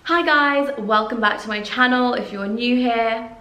Hi guys, welcome back to my channel. If you're new here,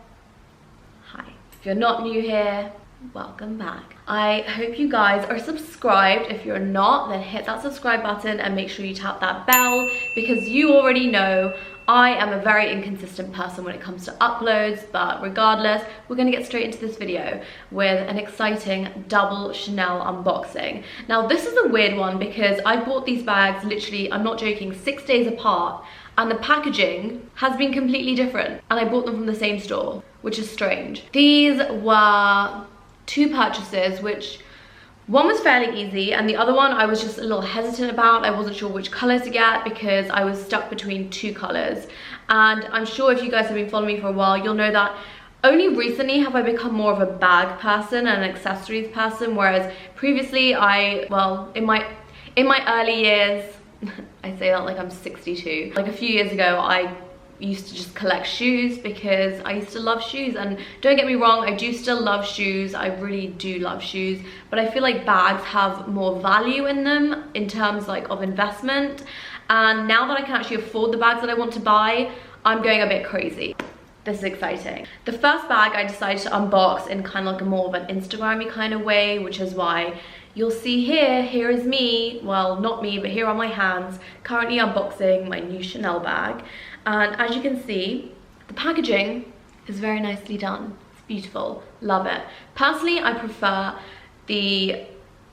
hi. If you're not new here, welcome back. I hope you guys are subscribed. If you're not, then hit that subscribe button and make sure you tap that bell, because you already know I am a very inconsistent person when it comes to uploads. But regardless, we're gonna get straight into this video with an exciting double Chanel unboxing. Now this is a weird one because I bought these bags literally, I'm not joking, 6 days apart, and the packaging has been completely different, and I bought them from the same store, which is strange. These were two purchases, which one was fairly easy and the other one I was just a little hesitant about. I wasn't sure which colors to get because I was stuck between two colors. And I'm sure if you guys have been following me for a while, you'll know that only recently have I become more of a bag person and an accessories person, whereas previously in my early years, I say that like I'm 62. Like a few years ago, I used to just collect shoes because I used to love shoes. And don't get me wrong, I do still love shoes. I really do love shoes. But I feel like bags have more value in them in terms like of investment. And now that I can actually afford the bags that I want to buy, I'm going a bit crazy. This is exciting. The first bag I decided to unbox in kind of like a more of an Instagram-y kind of way, which is why you'll see here is me, well not me, but here are my hands, currently unboxing my new Chanel bag. And as you can see, the packaging is very nicely done. It's beautiful, love it. Personally, I prefer the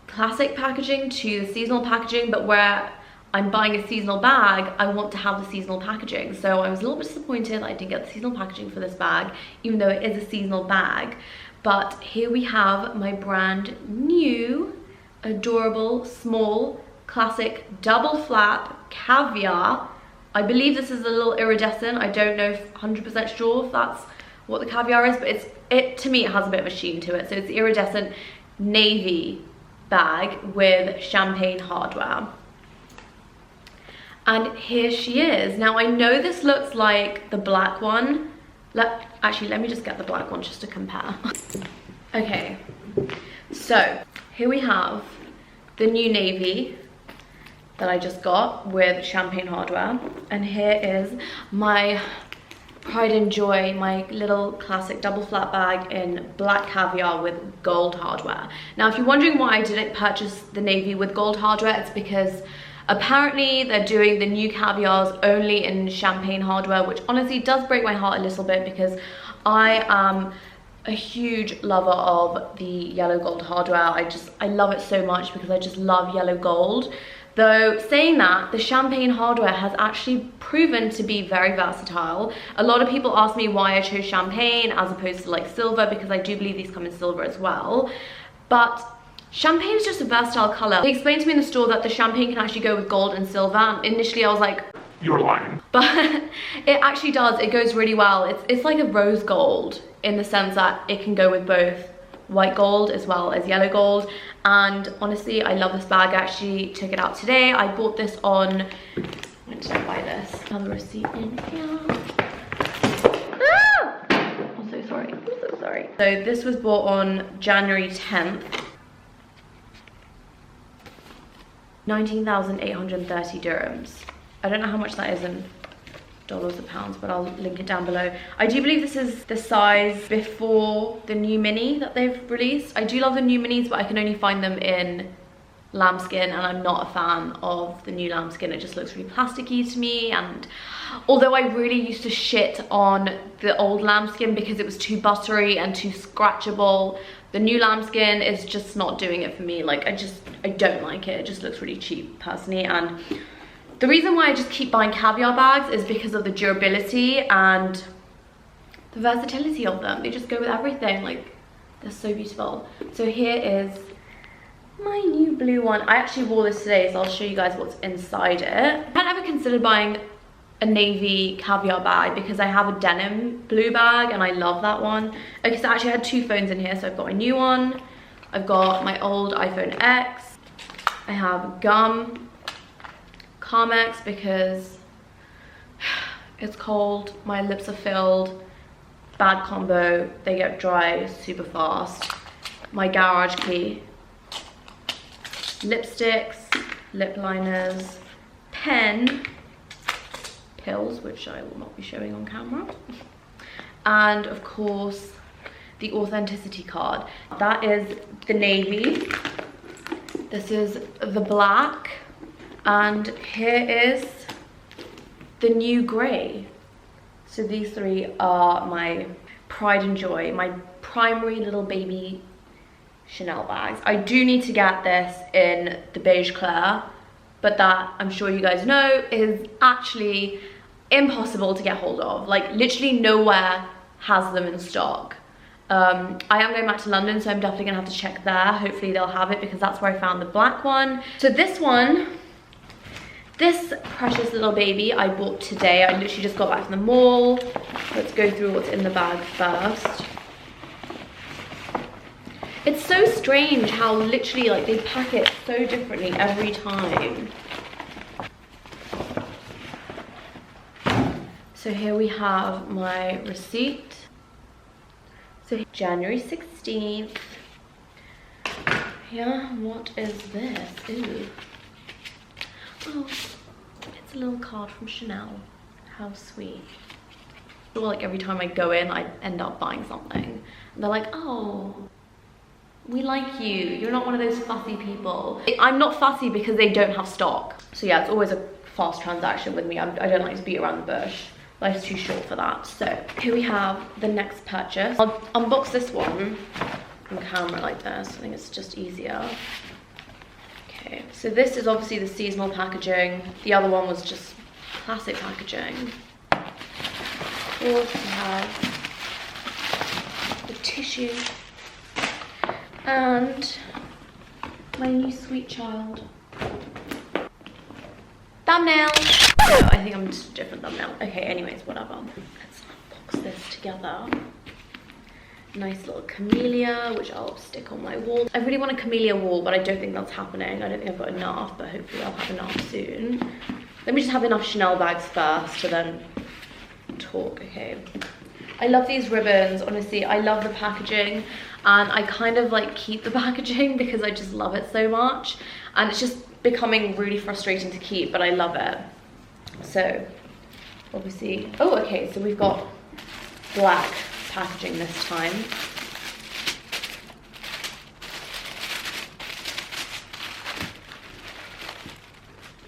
classic packaging to the seasonal packaging, but where I'm buying a seasonal bag, I want to have the seasonal packaging. So I was a little bit disappointed I didn't get the seasonal packaging for this bag, even though it is a seasonal bag. But here we have my brand new, adorable, small, classic double flap caviar. I believe this is a little iridescent. I don't know 100% sure if that's what the caviar is, but to me it has a bit of a sheen to it. So it's the iridescent navy bag with champagne hardware. And here she is. Now I know this looks like the black one. Actually, let me just get the black one just to compare. Okay, so here we have the new navy that I just got with champagne hardware, and here is my pride and joy, my little classic double flat bag in black caviar with gold hardware. Now if you're wondering why I didn't purchase the navy with gold hardware, it's because apparently they're doing the new caviars only in champagne hardware, which honestly does break my heart a little bit because I am a huge lover of the yellow gold hardware. I love it so much because I just love yellow gold. Though saying that, the champagne hardware has actually proven to be very versatile. A lot of people ask me why I chose champagne as opposed to like silver, because I do believe these come in silver as well. But champagne is just a versatile color. They explained to me in the store that the champagne can actually go with gold and silver. And initially I was like, you're lying. But it actually does, it goes really well. It's like a rose gold in the sense that it can go with both white gold as well as yellow gold. And honestly, I love this bag. I actually took it out today. I bought this on, when did I buy this? I have the receipt in here. Ah! I'm so sorry, I'm so sorry. So this was bought on January 10th. 19,830 dirhams. I don't know how much that is in dollars or pounds, but I'll link it down below. I do believe this is the size before the new mini that they've released. I do love the new minis, but I can only find them in lambskin, and I'm not a fan of the new lambskin. It just looks really plasticky to me, and although I really used to shit on the old lambskin because it was too buttery and too scratchable, the new lambskin is just not doing it for me. Like I don't like it. It just looks really cheap personally. And the reason why I just keep buying caviar bags is because of the durability and the versatility of them. They just go with everything. Like, they're so beautiful. So here is my new blue one. I actually wore this today, so I'll show you guys what's inside it. I hadn't ever considered buying a navy caviar bag because I have a denim blue bag and I love that one. Okay, so actually I had two phones in here. So I've got my new one, I've got my old iPhone X, I have gum, Carmex because it's cold, my lips are filled, bad combo, they get dry super fast, my garage key, lipsticks, lip liners, pen, pills, which I will not be showing on camera. And of course, the authenticity card. That is the navy. This is the black. And here is the new grey. So these three are my pride and joy, my primary little baby Chanel bags. I do need to get this in the beige clair, but that, I'm sure you guys know, is actually impossible to get hold of. Like, literally nowhere has them in stock. I am going back to London, so I'm definitely gonna have to check there. Hopefully they'll have it, because that's where I found the black one. So this one, this precious little baby I bought today. I literally just got back from the mall. Let's go through what's in the bag first. It's so strange how literally like they pack it so differently every time. So here we have my receipt. So January 16th. Yeah, what is this? Ooh. Oh, it's a little card from Chanel. How sweet. Well, like every time I go in, I end up buying something. And they're like, oh, we like you. You're not one of those fussy people. I'm not fussy because they don't have stock. So yeah, it's always a fast transaction with me. I don't like to beat around the bush. Life's too short for that. So here we have the next purchase. I'll unbox this one on camera like this. I think it's just easier. Okay, so this is obviously the seasonal packaging. The other one was just classic packaging. We also have the tissue and my new sweet child. Thumbnail! No, I think I'm just a different thumbnail. Okay, anyways, whatever. Let's unbox this together. Nice little camellia, which I'll stick on my wall. I really want a camellia wall, but I don't think that's happening. I don't think I've got enough, but hopefully I'll have enough soon. Let me just have enough Chanel bags first to then talk. Okay. I love these ribbons, honestly. I love the packaging, and I kind of like keep the packaging because I just love it so much. And it's just becoming really frustrating to keep, but I love it. So, obviously, oh, okay, so we've got black packaging this time.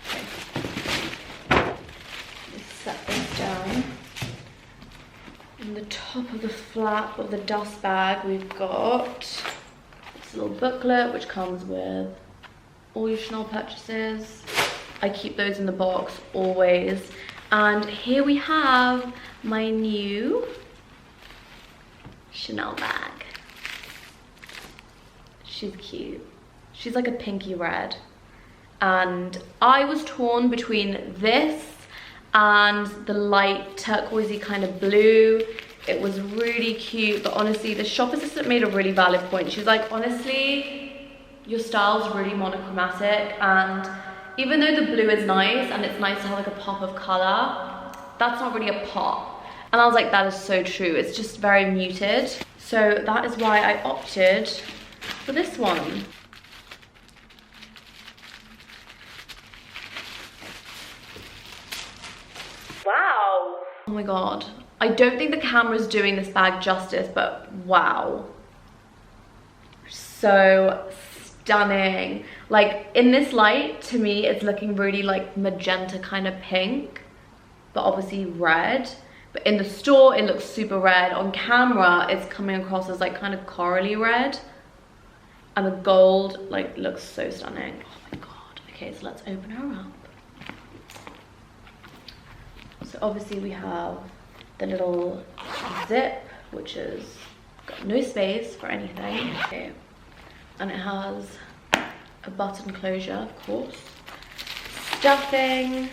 Okay. Let's set this down. On the top of the flap of the dust bag, we've got this little booklet which comes with all your Chanel purchases. I keep those in the box always. And here we have my new Chanel bag. She's cute. She's like a pinky red. And I was torn between this and the light turquoisey kind of blue. It was really cute, but honestly, the shop assistant made a really valid point. She was like, honestly, your style's really monochromatic, and even though the blue is nice and it's nice to have like a pop of color, that's not really a pop. And I was like, that is so true. It's just very muted. So that is why I opted for this one. Wow. Oh my God. I don't think the camera's doing this bag justice, but wow. So stunning. Like in this light, to me, it's looking really like magenta kind of pink, but obviously red. But in the store, it looks super red. On camera, it's coming across as like kind of corally red. And the gold like looks so stunning. Oh my God. Okay, so let's open her up. So obviously we have the little zip, which has got no space for anything. Okay. And it has a button closure, of course. Stuffing.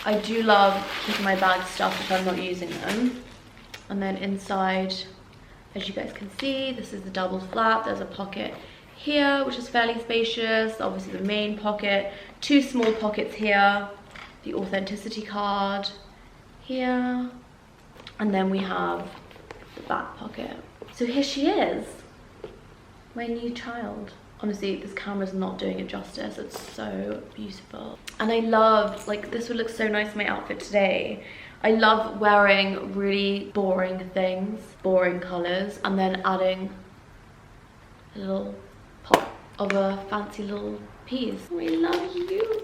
I do love keeping my bags stuffed if I'm not using them. And then inside, as you guys can see, this is the double flap. There's a pocket here, which is fairly spacious. Obviously the main pocket. Two small pockets here. The authenticity card here. And then we have the back pocket. So here she is, my new child. Honestly, this camera's not doing it justice. It's so beautiful. And I love, like, this would look so nice in my outfit today. I love wearing really boring things, boring colors, and then adding a little pop of a fancy little piece. We love you.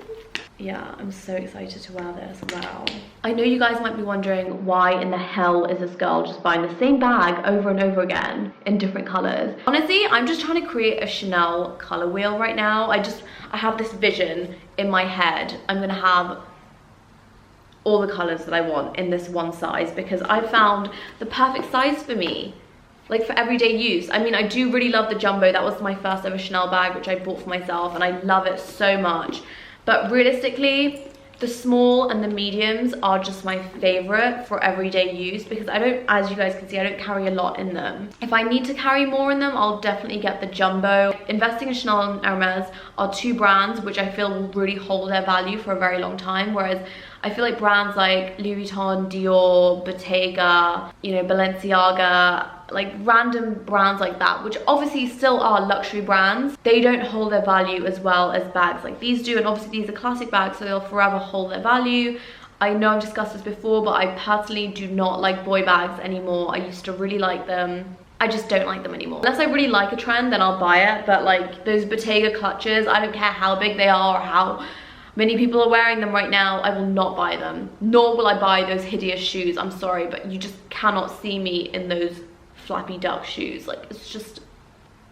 Yeah, I'm so excited to wear this. Wow. I know you guys might be wondering, why in the hell is this girl just buying the same bag over and over again in different colors? Honestly, I'm just trying to create a Chanel color wheel right now. I have this vision in my head. I'm gonna have all the colors that I want in this one size, because I found the perfect size for me, like for everyday use. I mean, I do really love the jumbo. That was my first ever Chanel bag, which I bought for myself, and I love it so much. But realistically, the small and the mediums are just my favorite for everyday use, because I don't, as you guys can see, I don't carry a lot in them. If I need to carry more in them, I'll definitely get the jumbo. Investing in Chanel and Hermes are two brands which I feel will really hold their value for a very long time, whereas I feel like brands like Louis Vuitton, Dior, Bottega, you know, Balenciaga, like random brands like that, which obviously still are luxury brands, they don't hold their value as well as bags like these do. And obviously these are classic bags, so they'll forever hold their value. I know I've discussed this before, but I personally do not like boy bags anymore. I used to really like them. I just don't like them anymore. Unless I really like a trend, then I'll buy it. But like those Bottega clutches, I don't care how big they are or how many people are wearing them right now, I will not buy them. Nor will I buy those hideous shoes. I'm sorry, but you just cannot see me in those flappy duck shoes. Like, it's just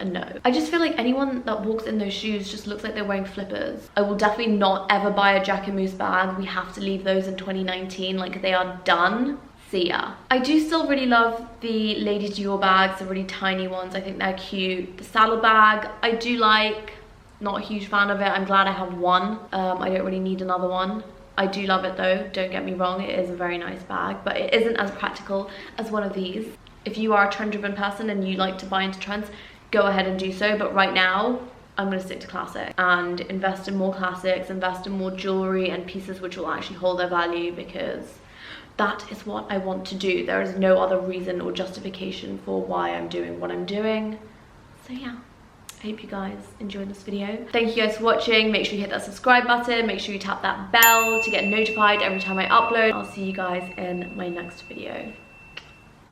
a no. I just feel like anyone that walks in those shoes just looks like they're wearing flippers. I will definitely not ever buy a Jacquemus bag. We have to leave those in 2019. Like, they are done. See ya. I do still really love the Lady Dior bags, the really tiny ones. I think they're cute. The saddle bag, I do like. Not a huge fan of it. I'm glad I have one. I don't really need another one. I do love it though, don't get me wrong, it is a very nice bag, but it isn't as practical as one of these. If you are a trend-driven person and you like to buy into trends, go ahead and do so, but right now, I'm gonna stick to classic and invest in more classics, invest in more jewelry and pieces which will actually hold their value, because that is what I want to do. There is no other reason or justification for why I'm doing what I'm doing. So yeah. I hope you guys enjoyed this video. Thank you guys for watching. Make sure you hit that subscribe button. Make sure you tap that bell to get notified every time I upload. I'll see you guys in my next video.